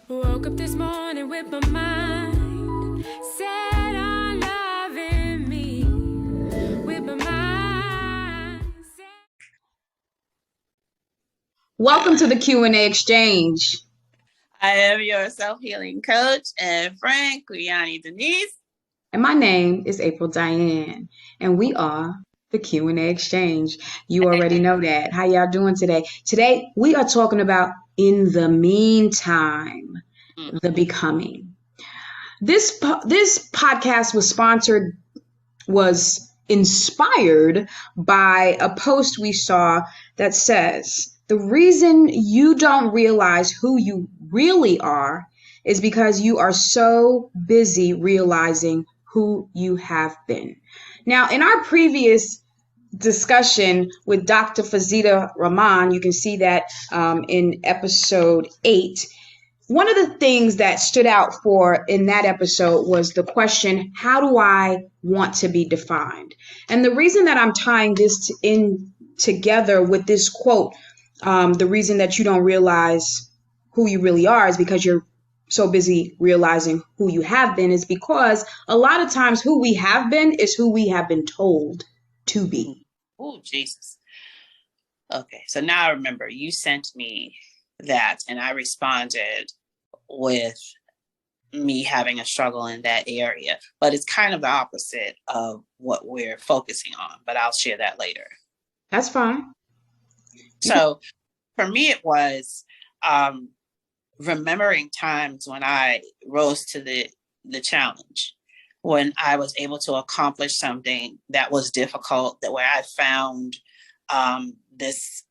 Woke up this morning with my mind set on loving me. With my mind Welcome to the Q&A exchange. I am your self-healing coach and friend, Kuyani Denise. And my name is April Diane. And we are the Q&A exchange. You already know that. How y'all doing today? Today, we are talking about in the meantime, the becoming. This podcast was inspired by a post we saw that says, the reason you don't realize who you really are is because you are so busy realizing who you have been. Now, in our previous discussion with Dr. Fazita Rahman, you can see that in episode 8. One of the things that stood out in that episode was the question, how do I want to be defined? And the reason that I'm tying this in together with this quote, the reason that you don't realize who you really are is because you're so busy realizing who you have been, is because a lot of times who we have been is who we have been told to be. Oh, Jesus. Okay, so now I remember you sent me that and I responded with me having a struggle in that area, but it's kind of the opposite of what we're focusing on, but I'll share that later. That's fine. So for me, it was remembering times when I rose to the challenge, when I was able to accomplish something that was difficult, that where I found this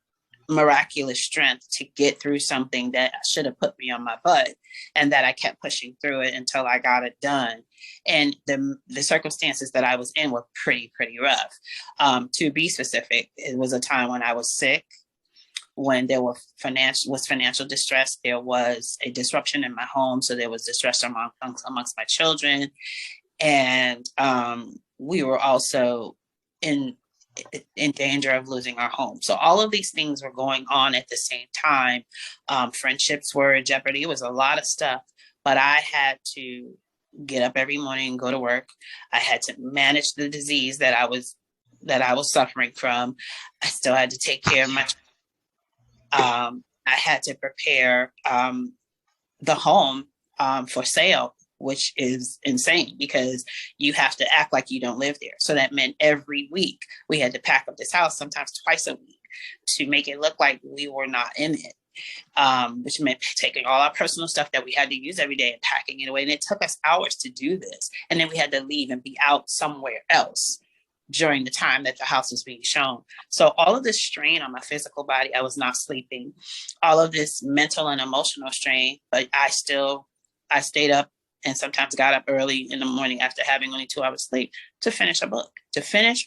miraculous strength to get through something that should have put me on my butt, and that I kept pushing through it until I got it done. And the circumstances that I was in were pretty rough. To be specific, it was a time when I was sick, when there was financial distress. There was a disruption in my home, so there was distress amongst my children, and we were also in danger of losing our home. So all of these things were going on at the same time. Friendships were in jeopardy. It was a lot of stuff, but I had to get up every morning and go to work. I had to manage the disease that I was suffering from. I still had to take care of my I had to prepare the home for sale, which is insane because you have to act like you don't live there. So that meant every week we had to pack up this house, sometimes twice a week, to make it look like we were not in it, which meant taking all our personal stuff that we had to use every day and packing it away. And it took us hours to do this. And then we had to leave and be out somewhere else during the time that the house was being shown. So all of this strain on my physical body, I was not sleeping, all of this mental and emotional strain, but I stayed up and sometimes got up early in the morning after having only 2 hours sleep to finish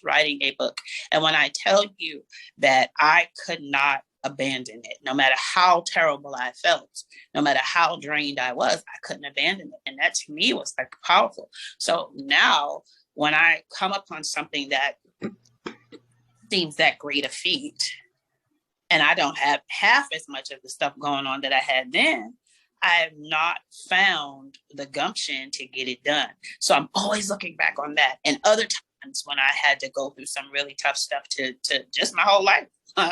writing a book. And when I tell you that I could not abandon it, no matter how terrible I felt, no matter how drained I was, I couldn't abandon it. And that to me was like powerful. So now when I come upon something that seems that great a feat, and I don't have half as much of the stuff going on that I had then, I have not found the gumption to get it done. So I'm always looking back on that. And other times when I had to go through some really tough stuff to just my whole life,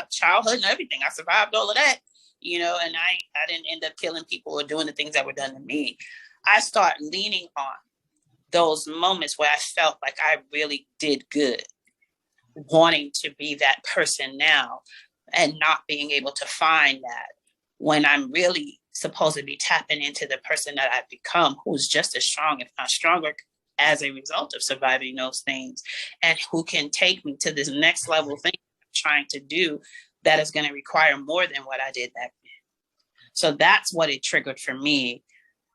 childhood and everything, I survived all of that, and I didn't end up killing people or doing the things that were done to me. I start leaning on those moments where I felt like I really did good, wanting to be that person now and not being able to find that when I'm really supposed to be tapping into the person that I've become, who's just as strong, if not stronger, as a result of surviving those things, and who can take me to this next level thing I'm trying to do that is going to require more than what I did back then. So that's what it triggered for me,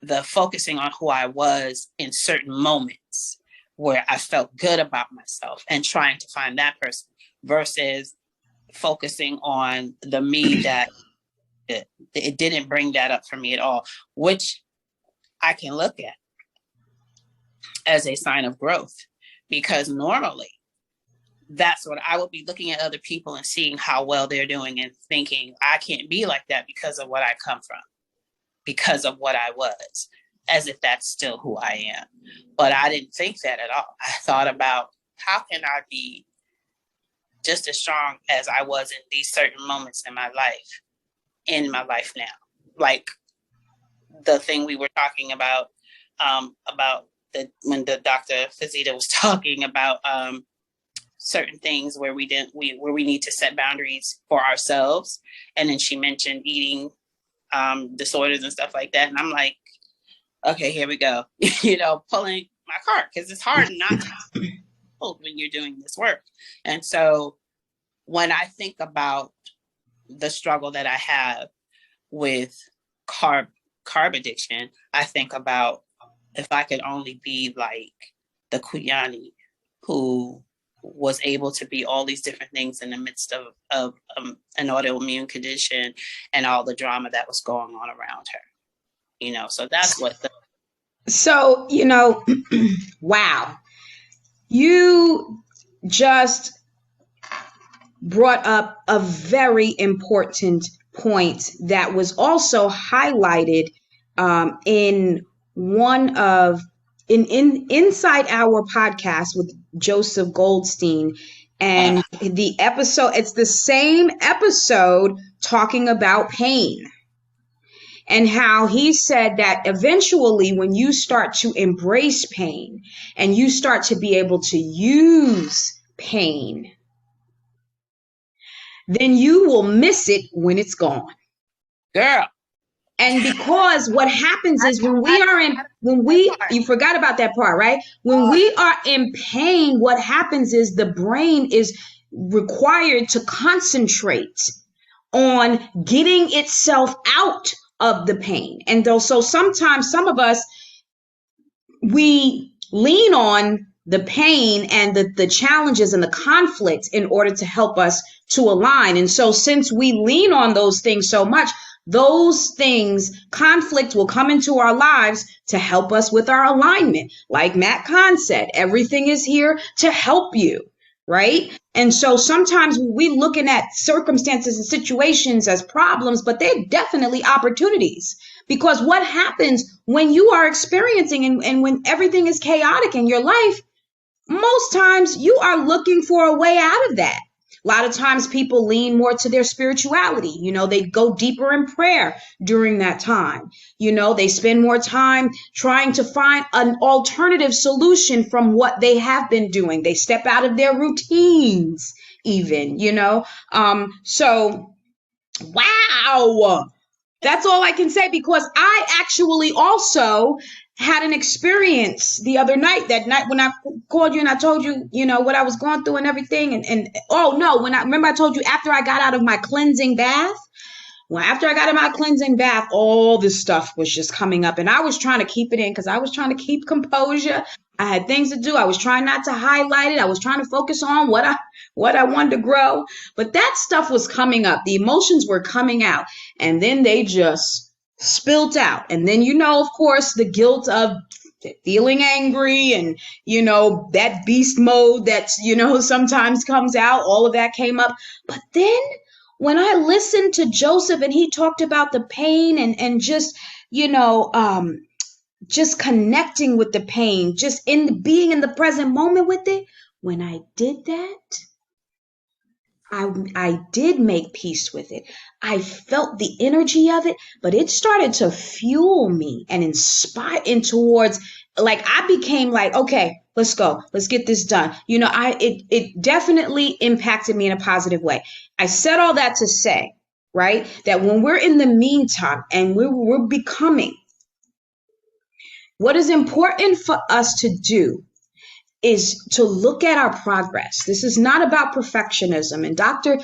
the focusing on who I was in certain moments where I felt good about myself and trying to find that person versus focusing on the me that it didn't bring that up for me at all, which I can look at as a sign of growth, because normally that's what I would be looking at other people and seeing how well they're doing and thinking I can't be like that because of what I come from. because of what I was, as if that's still who I am. But I didn't think that at all. I thought about, how can I be just as strong as I was in these certain moments in my life now? Like the thing we were talking about when the Dr. Fazita was talking about certain things where we need to set boundaries for ourselves. And then she mentioned eating disorders and stuff like that. And I'm like, okay, here we go. Pulling my cart, because it's hard not to pull when you're doing this work. And so when I think about the struggle that I have with carb addiction, I think about, if I could only be like the Kuyani who was able to be all these different things in the midst of an autoimmune condition and all the drama that was going on around her. So that's what So, wow. You just brought up a very important point that was also highlighted in Inside Our podcast with Joseph Goldstein. And the episode, it's the same episode talking about pain. And how he said that eventually when you start to embrace pain and you start to be able to use pain, then you will miss it when it's gone. Girl. And because what happens is you forgot about that part, right? When we are in pain, what happens is the brain is required to concentrate on getting itself out of the pain. And so sometimes some of us, we lean on the pain and the challenges and the conflicts in order to help us to align. And so since we lean on those things so much, those things, conflict will come into our lives to help us with our alignment. Like Matt Kahn said, everything is here to help you, right? And so sometimes we looking at circumstances and situations as problems, but they're definitely opportunities. Because what happens when you are experiencing and when everything is chaotic in your life, most times you are looking for a way out of that. A lot of times people lean more to their spirituality. They go deeper in prayer during that time. They spend more time trying to find an alternative solution from what they have been doing. They step out of their routines even, so wow. That's all I can say, because I actually also had an experience the other night, that night when I called you and I told you, what I was going through and everything. And oh no, I told you after I got out of my cleansing bath, all this stuff was just coming up, and I was trying to keep it in because I was trying to keep composure. I had things to do. I was trying not to highlight it. I was trying to focus on what I wanted to grow. But that stuff was coming up. The emotions were coming out, and then they just spilt out. And then, of course, the guilt of feeling angry and, that beast mode that, sometimes comes out. All of that came up. But then when I listened to Joseph and he talked about the pain and just, just connecting with the pain, just being in the present moment with it. When I did that, I did make peace with it. I felt the energy of it, but it started to fuel me and inspire towards, like, I became like, okay, let's go. Let's get this done. It definitely impacted me in a positive way. I said all that to say, right, that when we're in the meantime and we're becoming, what is important for us to do is to look at our progress. This is not about perfectionism. And Dr.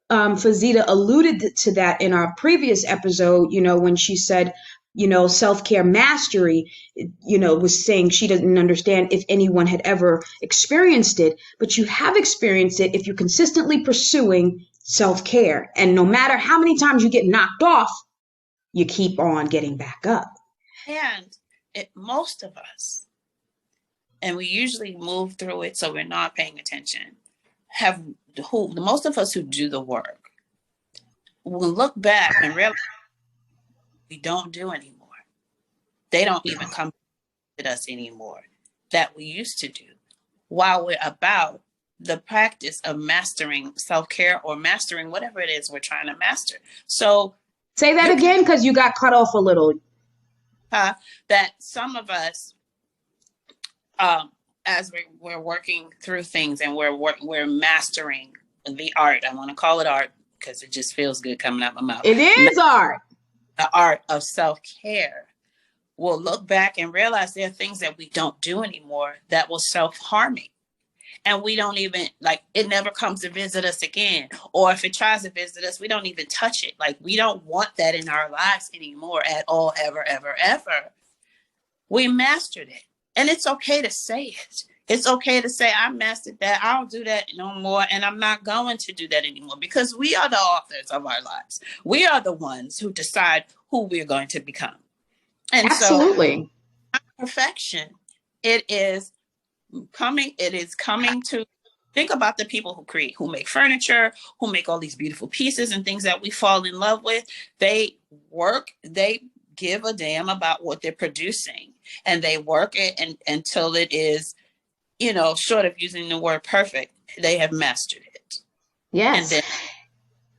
Fazita alluded to that in our previous episode, when she said, self-care mastery, was saying she doesn't understand if anyone had ever experienced it, but you have experienced it if you're consistently pursuing self-care. And no matter how many times you get knocked off, you keep on getting back up. And most of us, and we usually move through it so we're not paying attention, most of us who do the work will look back and realize we don't do anymore. They don't even come to us anymore that we used to do, while we're about the practice of mastering self-care or mastering whatever it is we're trying to master. So say that again, because you got cut off a little. That some of us, as we're working through things and we're mastering the art. I want to call it art because it just feels good coming out my mouth. It is art. The art of self-care. We'll look back and realize there are things that we don't do anymore that will self-harming. And we don't even, like, it never comes to visit us again. Or if it tries to visit us, we don't even touch it. Like, we don't want that in our lives anymore at all, ever, ever, ever. We mastered it. And it's okay to say it. It's okay to say, I mastered that. I don't do that no more. And I'm not going to do that anymore, because we are the authors of our lives. We are the ones who decide who we're going to become. And absolutely. So perfection, it is coming to think about the people who make furniture, who make all these beautiful pieces and things that we fall in love with. They give a damn about what they're producing, and they work it until it is, short of using the word perfect, they have mastered it. Yes.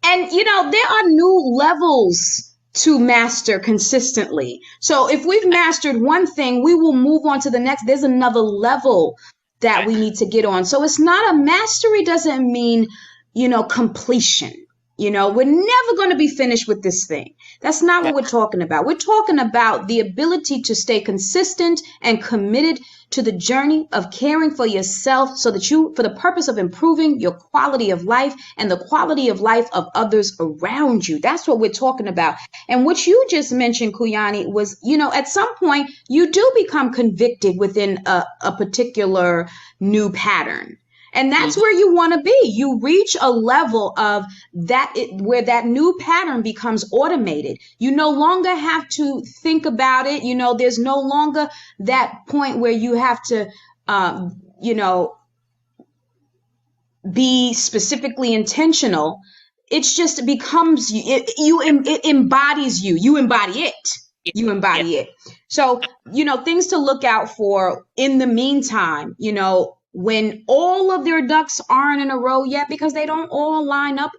And there are new levels to master consistently. So if we've mastered one thing, we will move on to the next. There's another level that we need to get on. So it's not a mastery doesn't mean, completion. We're never going to be finished with this thing. That's not what we're talking about. We're talking about the ability to stay consistent and committed to the journey of caring for yourself so that for the purpose of improving your quality of life and the quality of life of others around you. That's what we're talking about. And what you just mentioned, Kuyani, was, at some point you do become convicted within a particular new pattern. And that's where you want to be. You reach a level of where that new pattern becomes automated. You no longer have to think about it. There's no longer that point where you have to, be specifically intentional. It's just becomes it embodies you. You embody it. You embody it. So, things to look out for in the meantime, when all of their ducks aren't in a row yet, because they don't all line up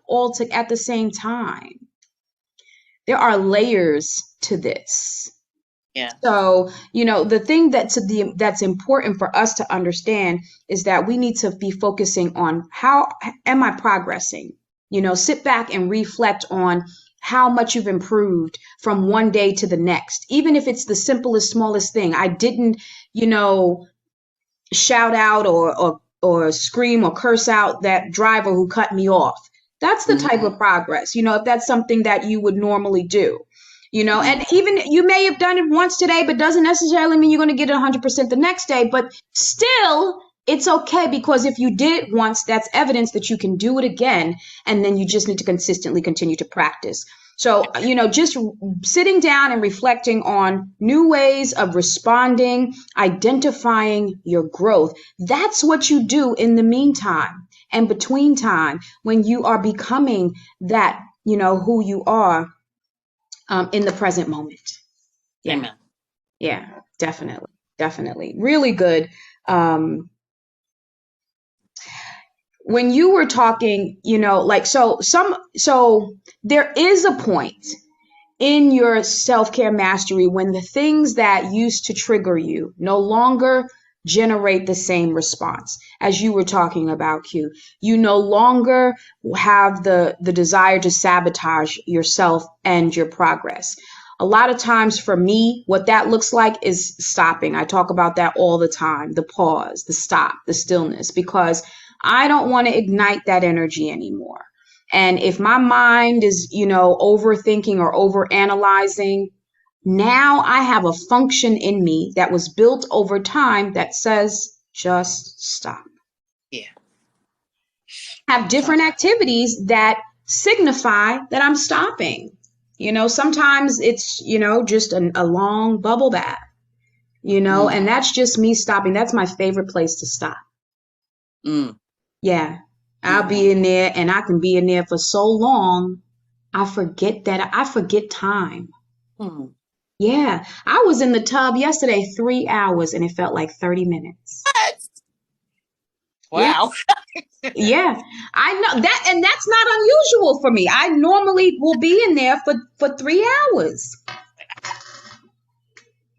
at the same time. There are layers to this. Yeah. So, the thing that's important for us to understand is that we need to be focusing on how am I progressing? Sit back and reflect on how much you've improved from one day to the next, even if it's the simplest, smallest thing. I didn't, shout out or scream or curse out that driver who cut me off. That's the type of progress, if that's something that you would normally do, and even you may have done it once today, but doesn't necessarily mean you're going to get it 100% the next day. But still, it's okay, because if you did it once, that's evidence that you can do it again. And then you just need to consistently continue to practice. So, just sitting down and reflecting on new ways of responding, identifying your growth. That's what you do in the meantime and between time when you are becoming that, who you are in the present moment. Yeah. Amen. Yeah, definitely. Definitely. Really good. When you were talking, so there is a point in your self-care mastery when the things that used to trigger you no longer generate the same response as you were talking about, Q. You no longer have the desire to sabotage yourself and your progress. A lot of times for me, what that looks like is stopping. I talk about that all the time, the pause, the stop, the stillness, because I don't want to ignite that energy anymore. And if my mind is, overthinking or overanalyzing, now I have a function in me that was built over time that says, just stop. Yeah. Have different activities that signify that I'm stopping. Sometimes it's, just a long bubble bath, and that's just me stopping. That's my favorite place to stop. Yeah. I'll be in there, and I can be in there for so long. I forget time. Yeah. I was in the tub yesterday 3 hours and it felt like 30 minutes. Yeah. Wow. Yeah. I know that, and that's not unusual for me. I normally will be in there for 3 hours.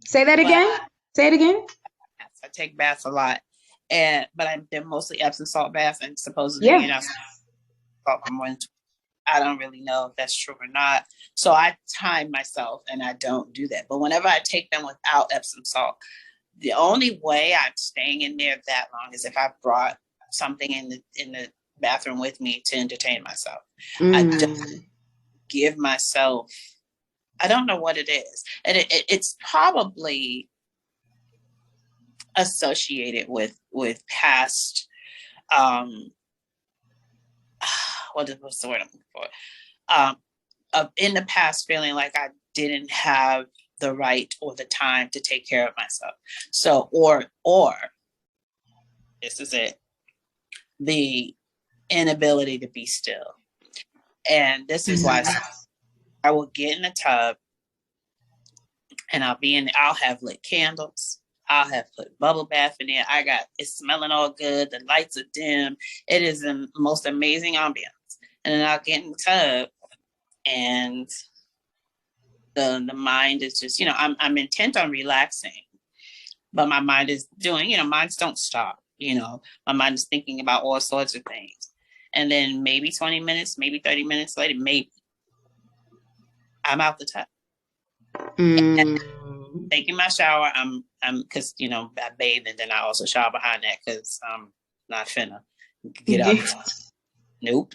Say that But again. Say it again. I take baths a lot, they're mostly Epsom salt baths, and supposedly Yeah. you're not salt for more than I don't really know if that's true or not. So I time myself and I don't do that. But whenever I take them without Epsom salt, the only way I'm staying in there that long is if I brought something in the bathroom with me to entertain myself. I don't Mm. give myself. I don't know what it is, and it's probably associated with past. What's the word I'm looking for? In the past, feeling like I didn't have the right or the time to take care of myself. So, or this is it, the inability to be still. And this is why I will get in the tub and I'll have lit candles. I'll have put bubble bath in there. It's smelling all good. The lights are dim. It is the most amazing ambiance. And then I'll get in the tub and the mind is just, I'm intent on relaxing, but my mind is doing, minds don't stop, my mind is thinking about all sorts of things. And then maybe 20 minutes, maybe 30 minutes later, maybe I'm out the tub. Mm. Taking my shower. I'm because I bathe and then I also shower behind that because I'm not finna get out the tub. Nope.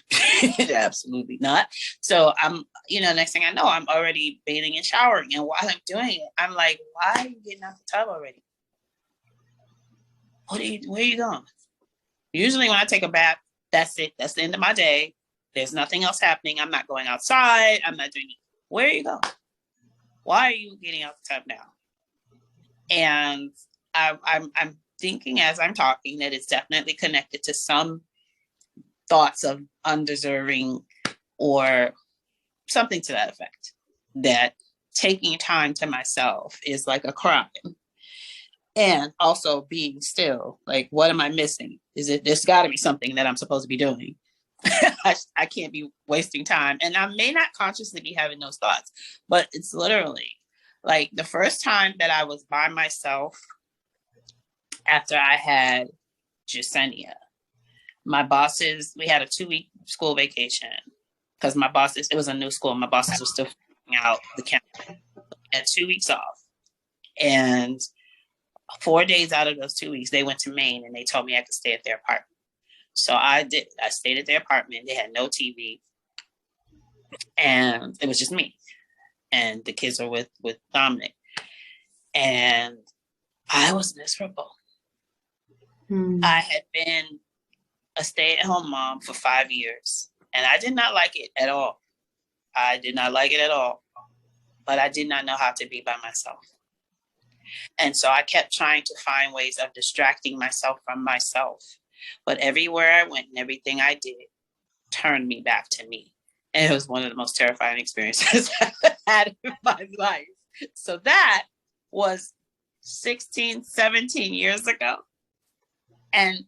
Absolutely not. So I'm, next thing I know, I'm already bathing and showering. And while I'm doing it, I'm like, why are you getting out the tub already? Where are you going? Usually when I take a bath, that's it. That's the end of my day. There's nothing else happening. I'm not going outside. I'm not doing it. Where are you going? Why are you getting out the tub now? And I'm thinking as I'm talking that it's definitely connected to some thoughts of undeserving or something to that effect, that taking time to myself is like a crime. And also being still, like, what am I missing? There's got to be something that I'm supposed to be doing. I can't be wasting time. And I may not consciously be having those thoughts, but it's literally like the first time that I was by myself after I had Jasenia. My bosses, we had a 2-week school vacation because it was a new school. My bosses were still figuring out the calendar. Had 2 weeks off. And 4 days out of those 2 weeks, they went to Maine and they told me I could stay at their apartment. So I did. I stayed at their apartment. They had no TV. And it was just me. And the kids were with Dominic. And I was miserable. I had been a stay-at-home mom for 5 years, and I did not like it at all. I did not like it at all, but I did not know how to be by myself. And so I kept trying to find ways of distracting myself from myself. But everywhere I went and everything I did turned me back to me. And it was one of the most terrifying experiences I've had in my life. So that was 16, 17 years ago. And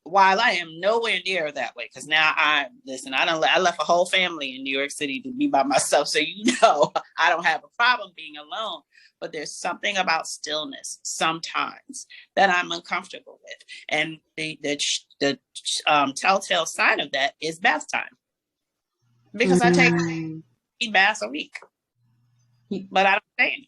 while I am nowhere near that way, because now I left a whole family in New York City to be by myself. So, I don't have a problem being alone, but there's something about stillness sometimes that I'm uncomfortable with. And the telltale sign of that is bath time, because I take 3 baths a week, but I don't stay in.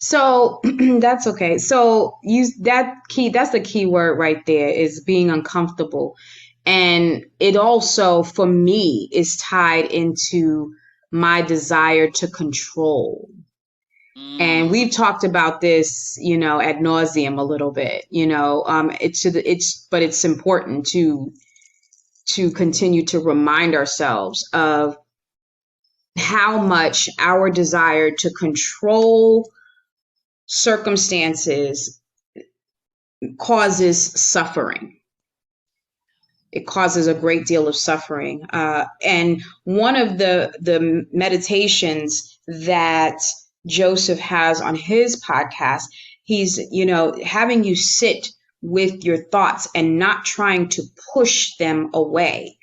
So that's okay. So that's the key word right there, is being uncomfortable. And it also, for me, is tied into my desire to control. And we've talked about this, ad nauseum a little bit, but it's important to continue to remind ourselves of how much our desire to control circumstances causes suffering. It causes a great deal of suffering. And one of the meditations that Joseph has on his podcast. He's, having you sit with your thoughts and not trying to push them away,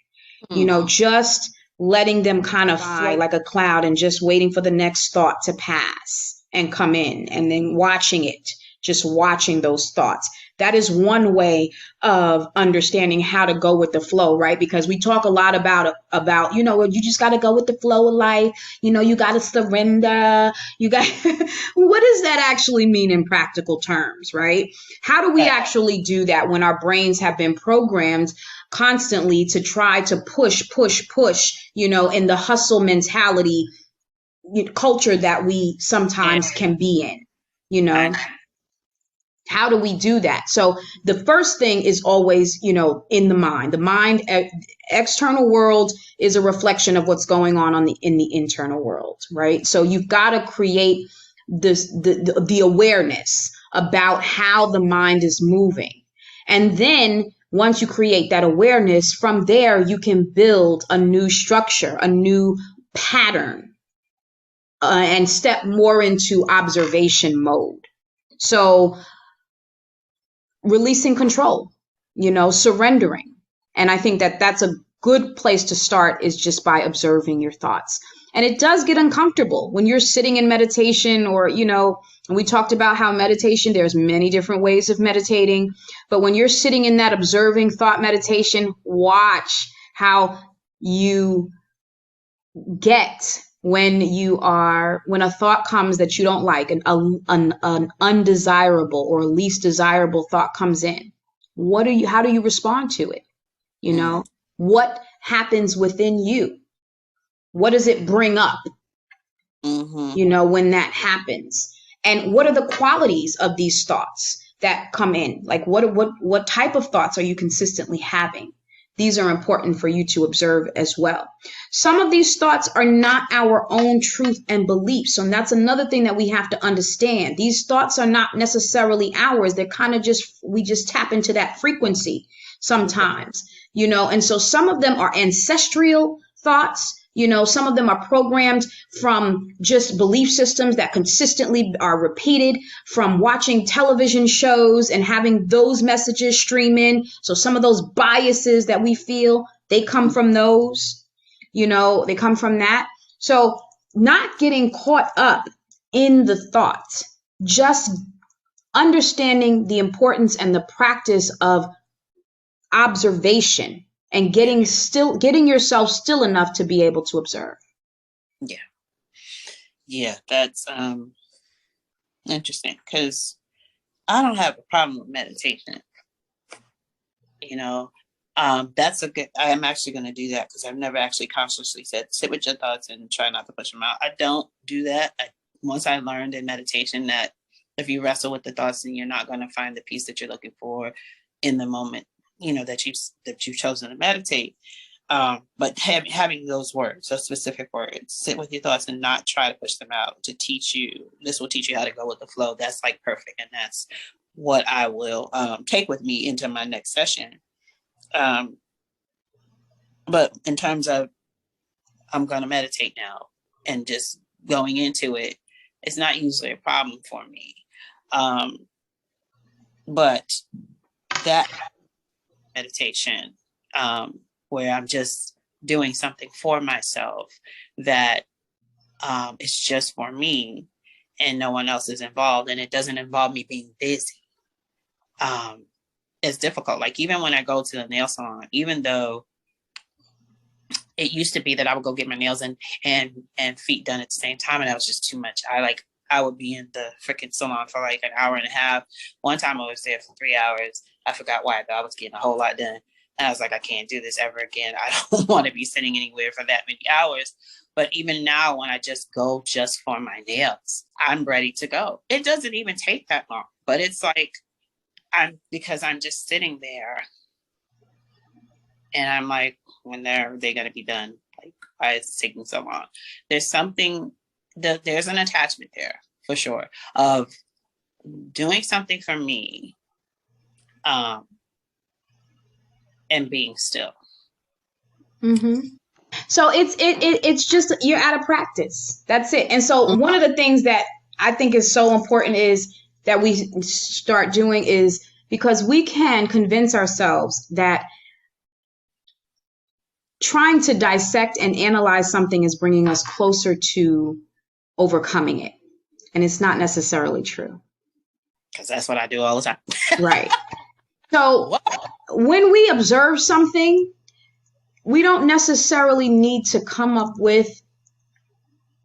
just letting them kind of fly like a cloud and just waiting for the next thought to pass and come in, and then watching it, just watching those thoughts. That is one way of understanding how to go with the flow, right? Because we talk a lot about, you just got to go with the flow of life. You got to surrender. You got, what does that actually mean in practical terms, right? How do we actually do that when our brains have been programmed constantly to try to push, in the hustle mentality culture that we sometimes can be in, How do we do that? So the first thing is always, in the mind. The mind, external world is a reflection of what's going on in the internal world, right? So you've got to create the awareness about how the mind is moving. And then once you create that awareness, from there, you can build a new structure, a new pattern, and step more into observation mode. So releasing control, surrendering. And I think that that's a good place to start, is just by observing your thoughts. And it does get uncomfortable when you're sitting in meditation, or, and we talked about how meditation, there's many different ways of meditating. But when you're sitting in that observing thought meditation, watch how you get when a thought comes that you don't like, an undesirable or least desirable thought comes in. How do you respond to it? What happens within you? What does it bring up? When that happens, and what are the qualities of these thoughts that come in? Like what type of thoughts are you consistently having? These are important for you to observe as well. Some of these thoughts are not our own truth and beliefs. So that's another thing that we have to understand. These thoughts are not necessarily ours. They're kind of we just tap into that frequency sometimes, and so some of them are ancestral thoughts. Some of them are programmed from just belief systems that consistently are repeated from watching television shows and having those messages stream in. So some of those biases that we feel, they come from those, they come from that. So not getting caught up in the thoughts, just understanding the importance and the practice of observation, and getting yourself still enough to be able to observe. Yeah, that's interesting, because I don't have a problem with meditation. That's a good, I am actually going to do that, because I've never actually consciously said sit with your thoughts and try not to push them out. I don't do that. Once I learned in meditation that if you wrestle with the thoughts, then you're not going to find the peace that you're looking for in the moment, that you've chosen to meditate. But having those specific words, sit with your thoughts and not try to push them out, this will teach you how to go with the flow. That's like perfect. And that's what I will take with me into my next session. But in terms of, I'm going to meditate now and just going into it, it's not usually a problem for me. But that meditation, where I'm just doing something for myself that is just for me and no one else is involved, and it doesn't involve me being busy. It's difficult. Like even when I go to the nail salon, even though it used to be that I would go get my nails and feet done at the same time, and that was just too much. I would be in the freaking salon for like an hour and a half. One time I was there for 3 hours. I forgot why, but I was getting a whole lot done. And I was like, I can't do this ever again. I don't want to be sitting anywhere for that many hours. But even now, when I just go just for my nails, I'm ready to go. It doesn't even take that long, but it's like, because I'm just sitting there and I'm like, when are they going to be done? Like, why is it taking so long? There's an attachment there for sure of doing something for me, and being still. Mm-hmm. So it's just you're out of practice. That's it. And so Mhm. one of the things that I think is so important is that we start doing is because we can convince ourselves that trying to dissect and analyze something is bringing us closer to overcoming it. And it's not necessarily true. Because that's what I do all the time. Right. So What? when we observe something, we don't necessarily need to come up with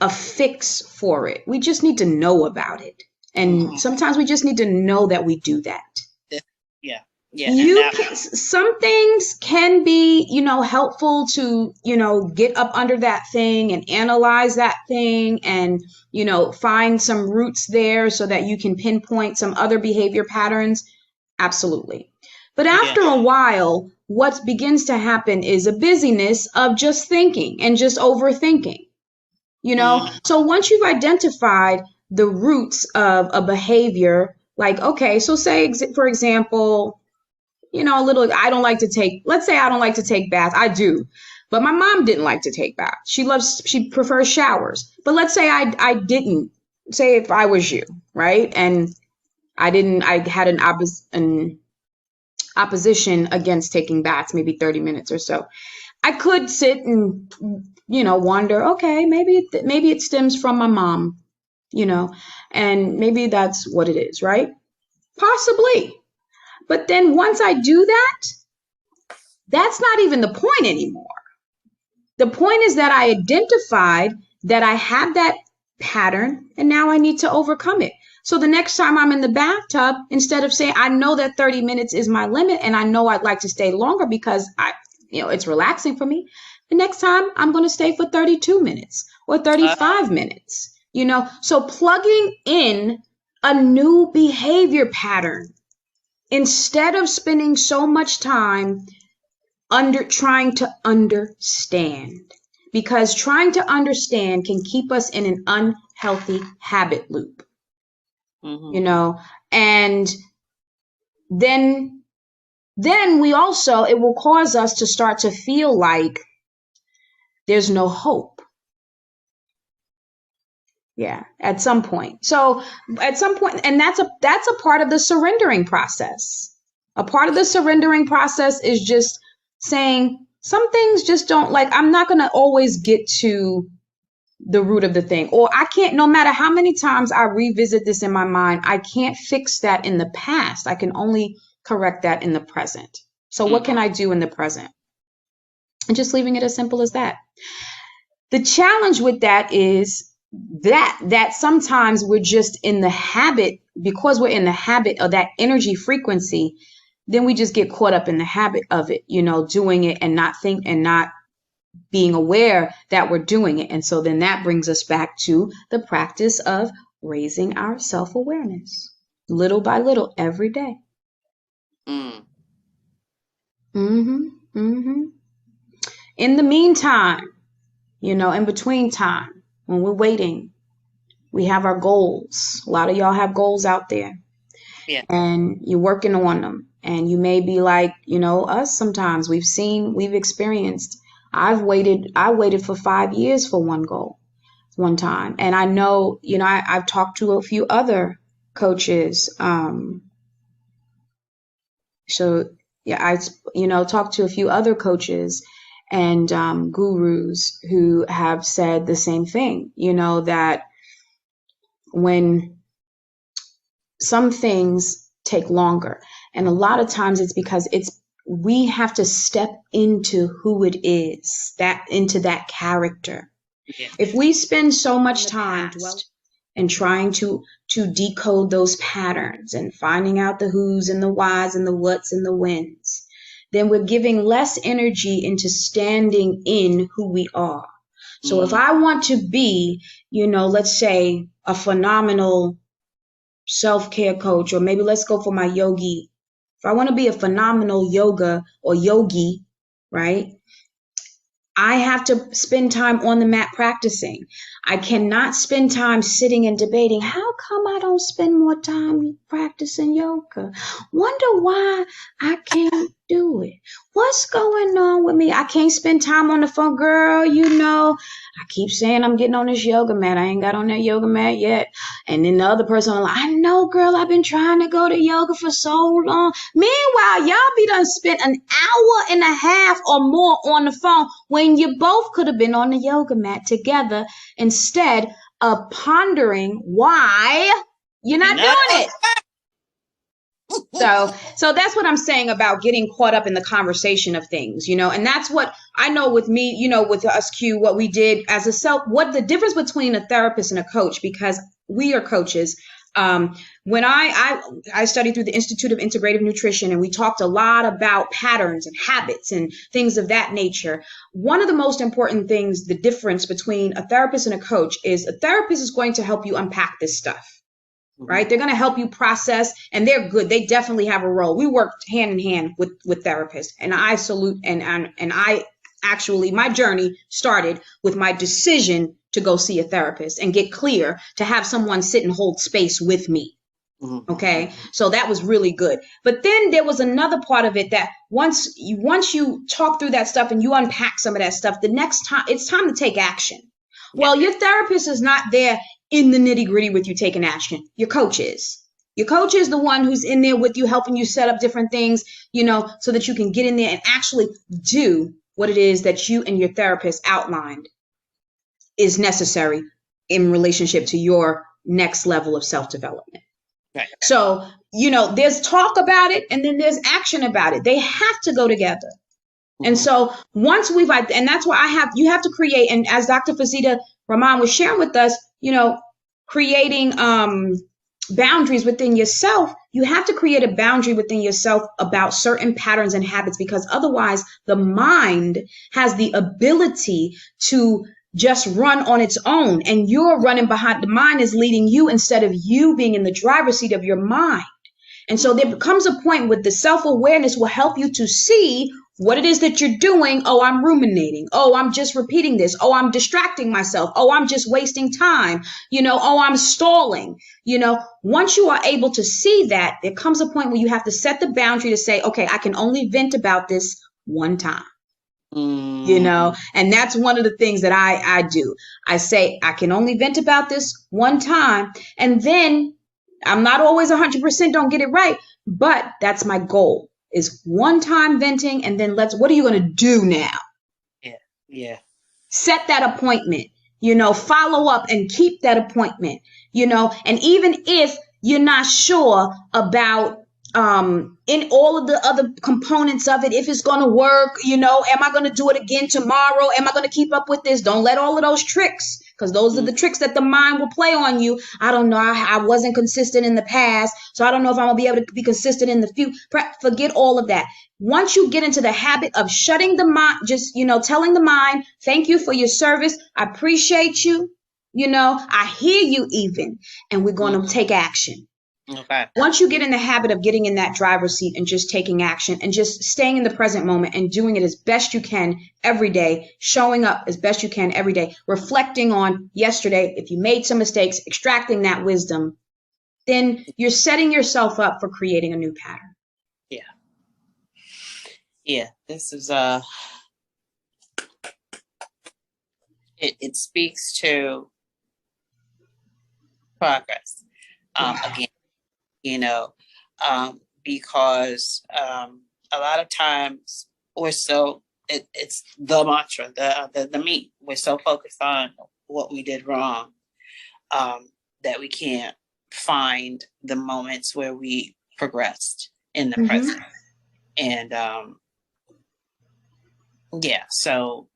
a fix for it. We just need to know about it. And sometimes we just need to know that we do that. Yeah. Yeah. And that, Some things can be, helpful to, get up under that thing and analyze that thing and, find some roots there so that you can pinpoint some other behavior patterns. Absolutely. But after a while, what begins to happen is a busyness of just thinking and just overthinking. So once you've identified the roots of a behavior, like, okay, so say, for example, I don't like to let's say I don't like to take baths. I do. But my mom didn't like to take baths. She prefers showers. But let's say I didn't, say if I was you, right? And I had an opposition against taking baths, maybe 30 minutes or so. I could sit and, wonder, okay, maybe it stems from my mom, and maybe that's what it is, right? Possibly. But then once I do that, that's not even the point anymore. The point is that I identified that I have that pattern and now I need to overcome it. So the next time I'm in the bathtub, instead of saying, I know that 30 minutes is my limit and I know I'd like to stay longer because it's relaxing for me. The next time I'm going to stay for 32 minutes or 35 minutes, so plugging in a new behavior pattern instead of spending so much time trying to understand, because trying to understand can keep us in an unhealthy habit loop, and then we also, it will cause us to start to feel like there's no hope. Yeah, at some point. So at some point, and that's a part of the surrendering process. A part of the surrendering process is just saying some things just don't, like, I'm not going to always get to the root of the thing, or I can't, no matter how many times I revisit this in my mind, I can't fix that in the past. I can only correct that in the present. So what can I do in the present? And just leaving it as simple as that. The challenge with that is that sometimes we're just in the habit, because we're in the habit of that energy frequency, then we just get caught up in the habit of it, doing it and not being aware that we're doing it. And so then that brings us back to the practice of raising our self-awareness little by little every day. In the meantime, in between time, when we're waiting, we have our goals. A lot of y'all have goals out there. Yeah. And you're working on them. And you may be like, us sometimes. We've experienced. I waited for 5 years for one goal one time. And I know, I've talked to a few other coaches. I talked to a few other coaches and gurus who have said the same thing, that when some things take longer, and a lot of times it's because we have to step into who it is, into that character. Yeah. If we spend so much time and trying to decode those patterns and finding out the who's and the whys and the what's and the whens, then we're giving less energy into standing in who we are. So if I want to be, let's say a phenomenal self-care coach, or maybe let's go for my yogi. If I want to be a phenomenal yoga or yogi, right? I have to spend time on the mat practicing. I cannot spend time sitting and debating. How come I don't spend more time practicing yoga? Wonder why I can't do it. What's going on with me? I can't spend time on the phone. Girl, I keep saying I'm getting on this yoga mat. I ain't got on that yoga mat yet. And then the other person, like, I know, girl, I've been trying to go to yoga for so long. Meanwhile, y'all be done spent an hour and a half or more on the phone when you both could have been on the yoga mat together instead of pondering why you're not doing it. So that's what I'm saying about getting caught up in the conversation of things, and that's what I know with me, with us, Q, what we did as what the difference between a therapist and a coach, because we are coaches. When I studied through the Institute of Integrative Nutrition, and we talked a lot about patterns and habits and things of that nature. One of the most important things, the difference between a therapist and a coach, is a therapist is going to help you unpack this stuff. Right? They're going to help you process, and they're good. They definitely have a role. We work hand in hand with therapists, and I salute, and I actually, my journey started with my decision to go see a therapist and get clear to have someone sit and hold space with me. Okay. So that was really good. But then there was another part of it that once you talk through that stuff and you unpack some of that stuff, the next time it's time to take action. Well, your therapist is not there in the nitty gritty with you taking action. Your coach is. Your coach is the one who's in there with you, helping you set up different things, so that you can get in there and actually do what it is that you and your therapist outlined is necessary in relationship to your next level of self-development. Right. So, there's talk about it and then there's action about it. They have to go together. And so once and that's why you have to create, and as Dr. Fazita Rahman was sharing with us, creating boundaries within yourself, you have to create a boundary within yourself about certain patterns and habits, because otherwise the mind has the ability to just run on its own, and you're running behind. The mind is leading you instead of you being in the driver's seat of your mind. And so there becomes a point where the self-awareness will help you to see what it is that you're doing. Oh, I'm ruminating. Oh, I'm just repeating this. Oh, I'm distracting myself. Oh, I'm just wasting time. Oh, I'm stalling. Once you are able to see that, there comes a point where you have to set the boundary to say, okay, I can only vent about this one time. And that's one of the things that I do. I say, I can only vent about this one time. And then I'm not always 100% don't get it right, but that's my goal, is one time venting. And then what are you going to do now? Yeah. Set that appointment, follow up and keep that appointment, and even if you're not sure about, in all of the other components of it, if it's going to work, am I going to do it again tomorrow? Am I going to keep up with this? Don't let all of those tricks, because those are the tricks that the mind will play on you. I don't know. I wasn't consistent in the past, so I don't know if I'm going to be able to be consistent in the future. Forget all of that. Once you get into the habit of shutting the mind, just, telling the mind, thank you for your service. I appreciate you. I hear you even, and we're going to take action. Okay. Once you get in the habit of getting in that driver's seat and just taking action and just staying in the present moment and doing it as best you can every day, showing up as best you can every day, reflecting on yesterday, if you made some mistakes, extracting that wisdom, then you're setting yourself up for creating a new pattern. Yeah. This is it speaks to progress. Again, because a lot of times we're it's the mantra, the meat. We're so focused on what we did wrong that we can't find the moments where we progressed in the present. And so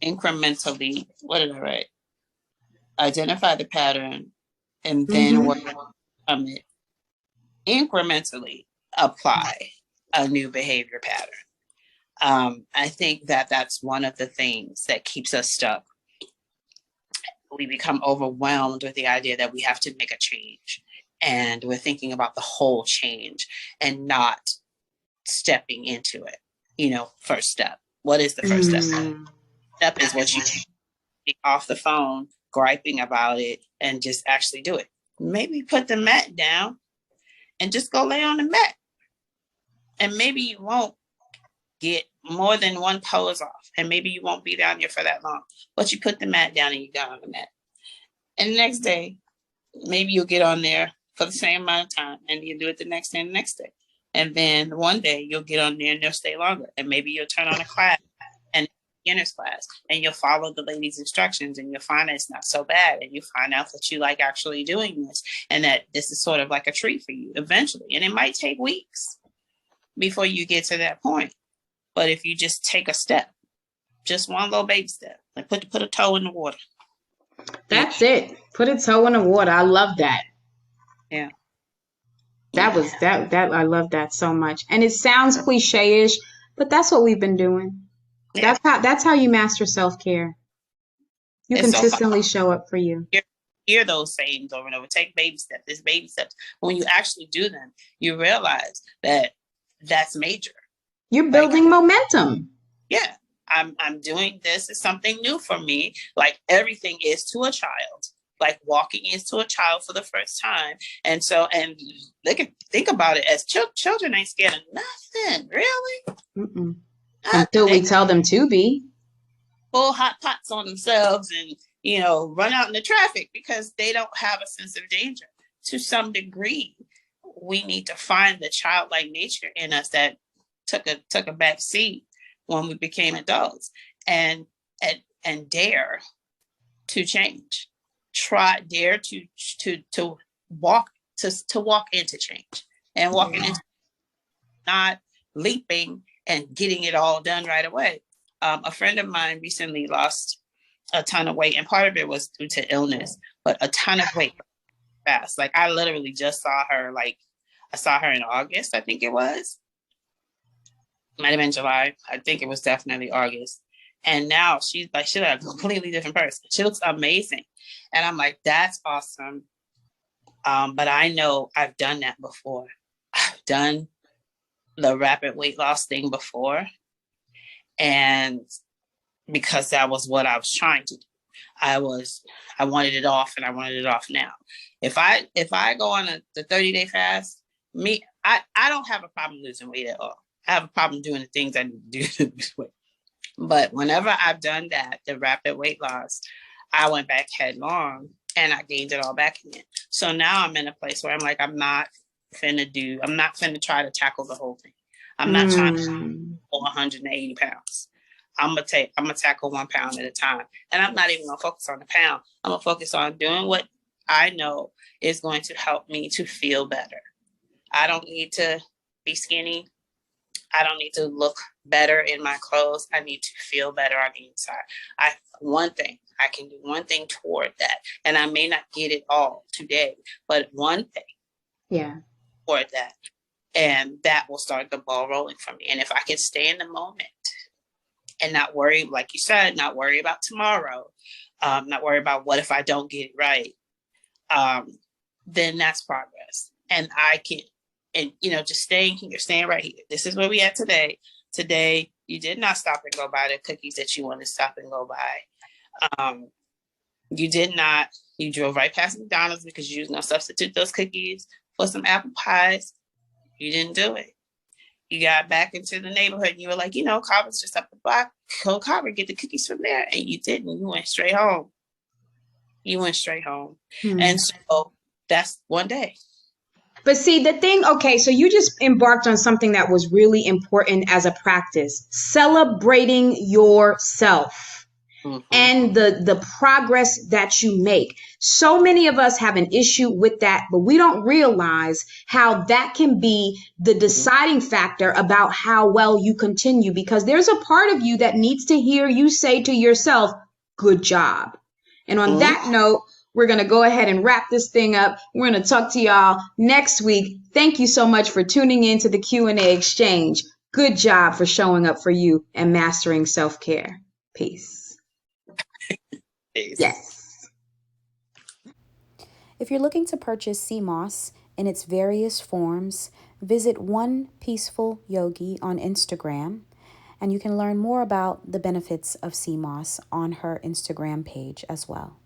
incrementally, what did I write? Identify the pattern and then work on it. Incrementally apply a new behavior pattern. I think that's one of the things that keeps us stuck. We become overwhelmed with the idea that we have to make a change, and we're thinking about the whole change and not stepping into it. First step. What is the first step? Step is what you do. be off the phone griping about it and just actually do it. Maybe put the mat down and just go lay on the mat. And maybe you won't get more than one pose off. And maybe you won't be down there for that long. But you put the mat down and you got on the mat. And the next day, maybe you'll get on there for the same amount of time, and you do it the next day and the next day. And then one day you'll get on there and you'll stay longer. And maybe you'll turn on a class and beginner's class, and you'll follow the lady's instructions, and you'll find that it's not so bad. And you find out that you like actually doing this, and that this is sort of like a treat for you eventually. And it might take weeks before you get to that point. But if you just take a step, just one little baby step, like put a toe in the water. That's it. Put a toe in the water. I love that. Yeah. That was that I love that so much. And it sounds cliche-ish, but that's what we've been doing. Yeah. That's how you master self-care. You It's consistently show up for you. Hear those sayings over and over. Take baby steps. It's baby steps. When you actually do them, you realize that that's major. You're building momentum. Yeah. I'm doing this. It's something new for me. Like everything is to a child. Like walking is to a child for the first time. And they can think about it as children ain't scared of nothing, really. Mm-mm. Until we tell them to be. Pull hot pots on themselves and, run out in the traffic because they don't have a sense of danger. To some degree, we need to find the childlike nature in us that took a back seat when we became adults, and dare to change. Dare to walk into change, and walking into, not leaping and getting it all done right away. A friend of mine recently lost a ton of weight, and part of it was due to illness, but a ton of weight fast. Like I literally just saw her. I saw her in August, I think it was. Might have been July. I think it was definitely August. And now she's like a completely different person. She looks amazing. And I'm like, that's awesome. But I know I've done that before. I've done the rapid weight loss thing before. And because that was what I was trying to do. I wanted it off, and I wanted it off now. If I go on the 30-day fast, I don't have a problem losing weight at all. I have a problem doing the things I need to do to lose weight. But whenever I've done that, the rapid weight loss, I went back headlong and I gained it all back again. So now I'm in a place where I'm like, I'm not finna try to tackle the whole thing. I'm not trying to pull 180 pounds. I'm gonna tackle 1 pound at a time. And I'm not even gonna focus on the pound. I'm gonna focus on doing what I know is going to help me to feel better. I don't need to be skinny. I don't need to look better in my clothes. I need to feel better on the inside. I can do one thing toward that. And I may not get it all today, but one thing toward that. And that will start the ball rolling for me. And if I can stay in the moment and not worry, like you said, not worry about tomorrow, not worry about what if I don't get it right, then that's progress. And I can, just staying here, staying right here. This is where we at today. Today, you did not stop and go buy the cookies that you want to stop and go buy. You did not. You drove right past McDonald's because you was going to substitute those cookies for some apple pies. You didn't do it. You got back into the neighborhood and you were like, Carver's just up the block. Go Carver, get the cookies from there. And you didn't. You went straight home. And so that's one day. But see, the thing, okay, so you just embarked on something that was really important as a practice, celebrating yourself. And the progress that you make. So many of us have an issue with that, but we don't realize how that can be the deciding factor about how well you continue, because there's a part of you that needs to hear you say to yourself, good job. And on that note, we're going to go ahead and wrap this thing up. We're going to talk to y'all next week. Thank you so much for tuning in to the Q&A exchange. Good job for showing up for you and mastering self-care. Peace. Yes. If you're looking to purchase CMOS in its various forms, visit One Peaceful Yogi on Instagram And you can learn more about the benefits of sea moss on her Instagram page as well.